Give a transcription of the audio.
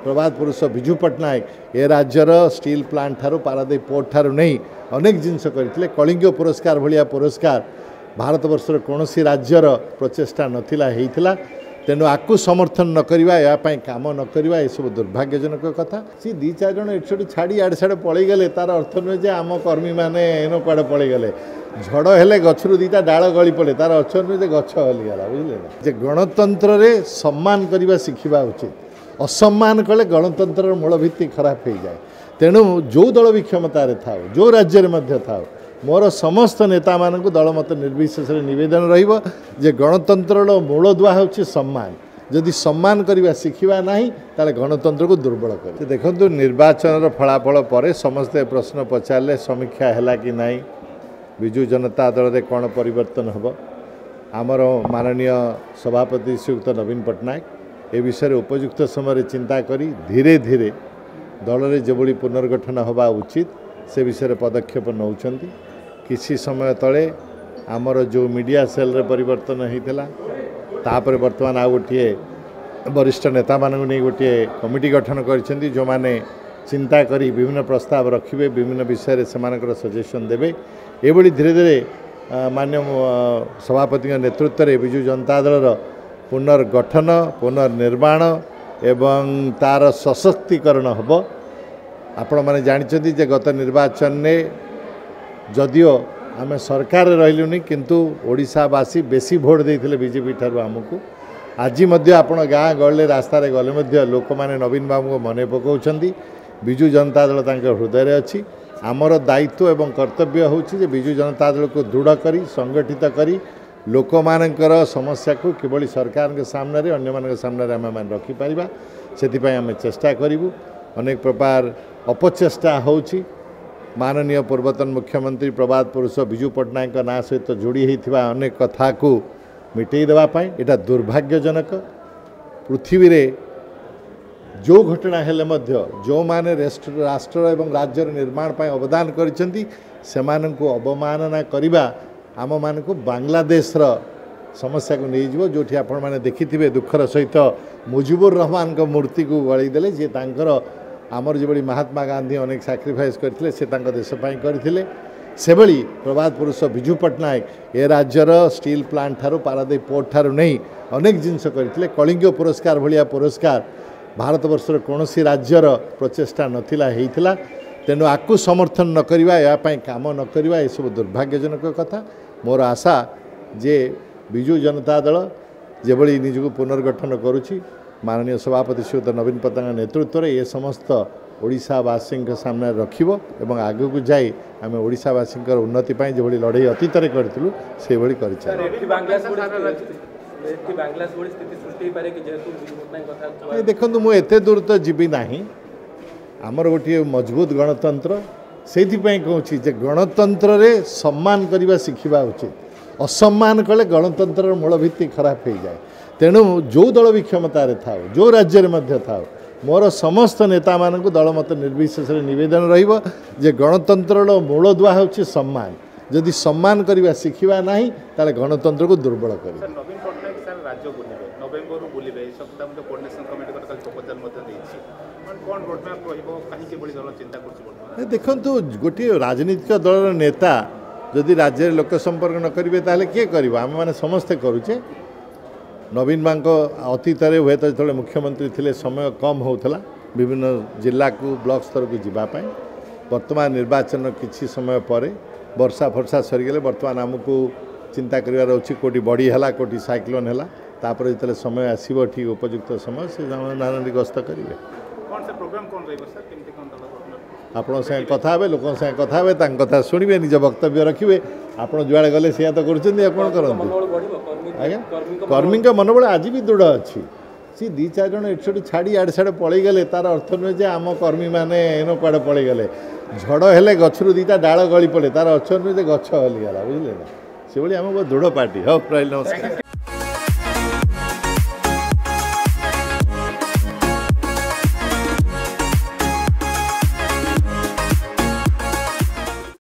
प्रभात पुरुष विजु पट्टनायक ए राज्यर steel plant ठारू पारादीप पोर्ट ठारू नहीं अनेक जिनस करते कलिंग पुरस्कार भाया पुरस्कार भारत वर्षर कौन सी राज्यर प्रचेषा नाला तेणु आपको समर्थन न करवा यापाई काम न करवा ये सब दुर्भाग्यजनक कथा सी दी चार जन एटी छाड़ी आड़े साड़े पलि गले तार अर्थ नुहे जे आम कर्मी मैंने एन कड़े पलि गले झड़ हेले गचरू दीटा डाल गली पड़े तार अर्थ नुहे जे गछ हलीगला बुझे जे गणतंत्र रे सम्मान करवा शिखा उचित असम्मान कले गणतंत्र मूलभित्ति खराब हो जाए तेणु जो दल भी क्षमतार था जो राज्य में था मोर समस्त नेता मानक दल मत निर्विशेष नवेदन रे गणतंत्र मूलदुआ हूँ सम्मान जदि सम्मान करवा शिखा ना ताले गणतंत्र को दुर्बल कर देखो निर्वाचन फलाफल पर समस्ते प्रश्न पचारे समीक्षा है कि नहीं विजु जनता दल में कौन परिवर्तन हम आमर माननीय सभापति श्रीयुक्त नवीन पट्टनायक ए विषय उपयुक्त समय चिंता करी धीरे धीरे दल में जो पुनर्गठन हवा उचित से विषय पदक्षेप नौकरी किसी समय तले आमर जो मीडिया सेल रे परिवर्तन होता तापर बर्तमान आ गोटे वरिष्ठ नेता मानू नहीं गोटे कमिटी गठन कर जो माने चिंता करी विभिन्न प्रस्ताव रखिए विभिन्न विषय से सजेशन देवे ये धीरे धीरे मान्य सभापति नेतृत्व में विजु जनता दल पुनर्गठन पुनर्निर्माण एवं तार सशक्तिकरण हम आपण मैंने जानते जे गत निर्वाचन में जदियो आम सरकार रही किंतु ओडिशावासी बेसी भोट देते बीजेपी ठारू आमको आज आपण गाँ गले रास्तार गले लोक मैंने नवीन बाबू को मन पकाउछंती विजु जनता दल हृदय अच्छी आमर दायित्व एवं कर्तव्य होछि विजु जनता दल को दृढ़ करी संगठित करी लोक मानकर समस्या को किभली सरकार के सामने अन्य मान सामने आम रखिपर से आम चेष्टा करूँ अनेक प्रकार अपचेष्टा होछि माननीय पूर्वतन मुख्यमंत्री प्रभात पुरुष विजु पट्टनायक ना सहित जोड़ी होता अनेक कथा को मिटई देवाई यहाँ दुर्भाग्यजनक पृथ्वी रे जो घटना हेले मध्य जो माने राष्ट्र एवं राज्यर निर्माण पर अवदान करिसेंती सेमानंकु अवमानना करिबा आम मानकु बांग्लादेश रो समस्या को नहीं जीवो जोठी आपण माने देखिथिबे दुखर सहित मुजिबुर रहमान को मूर्ति को गलई देले जे तांकर आमर जो महात्मा गांधी अनेक सैक्रिफाइस करते से देशपाई करते से भली प्रभात पुरुष विजु पट्टनायक ए राज्यर स्टील प्लांट ठारू पारादीप पोर्ट ठारू नहीं अनेक जिनस करते कलिंग पुरस्कार भाया पुरस्कार भारत वर्षर कौन सी राज्यर प्रचेषा नाला तेणु आपको समर्थन न करवा यापाई काम न करवा ये सब दुर्भाग्यजनक कथा मोर आशा जे विजु जनता दल जेभली निजको पुनर्गठन करुछि माननीय सभापति श्रीयुक्त नवीन पट्टनायक नेतृत्व में ये समस्त ओडिशावासी सामने रखिबो एवं आगु को जाई आम ओडिशावासी उन्नति पाई जो लड़ाई अतीत करूँ से देखो मुझे एत दूर तो जीवी ना आमर गोटे मजबूत गणतंत्र से कहूँ गणतंत्र रे सम्मान करवा शिखा उचित असम्मान कले गणतंत्र मूलभित्ति खराब हो जाए तेणु जो दल भी क्षमतार था जो राज्य में था मोर समस्त नेता मानक दल मत निर्विशेष नवेदन रे गणतंत्र मूलदुआ हूँ सम्मान जदि सम्मान करवा शिखा ना ताले गणतंत्र को दुर्बल कर देखु गोटे राजनीतिक दल नेता जदि राज्य लोक संपर्क न करेंगे ताले किए कर आम मैंने समस्ते करुचे नवीन बांक अतीत हुए तो जो मुख्यमंत्री थे समय कम होता विभिन्न जिला को ब्लॉक स्तर को जीवाई वर्तमान निर्वाचन किसी समय पर वर्षा फर्षा सरीगले वर्तमान आमको चिंता करार अच्छी कोटी बड़ी है कोटी साइक्लोन है तापर जो समय आसो ठीक उपयुक्त समय से नानी गस्त करेंगे आपण साथ कथा हे लोक साथ कथा हे कथा शुणे निज वक्तव्य रखिए आप जुआड़े गले सी तो करते आज्ञा कर्मी मनोबल आज भी दृढ़ अच्छी सी दी चार जन एटी छाड़ी आड़े साड़े पलि गले तार अर्थ नुहे जे आम कर्मी मैंने एन कड़े पलि गले झड़ हेले गचरू दीटा डाल गली पड़े तार अर्थ नुहे जे गछ हलीगला बुझे से आम बहुत दृढ़ पार्टी हाँ प्राय नमस्कार।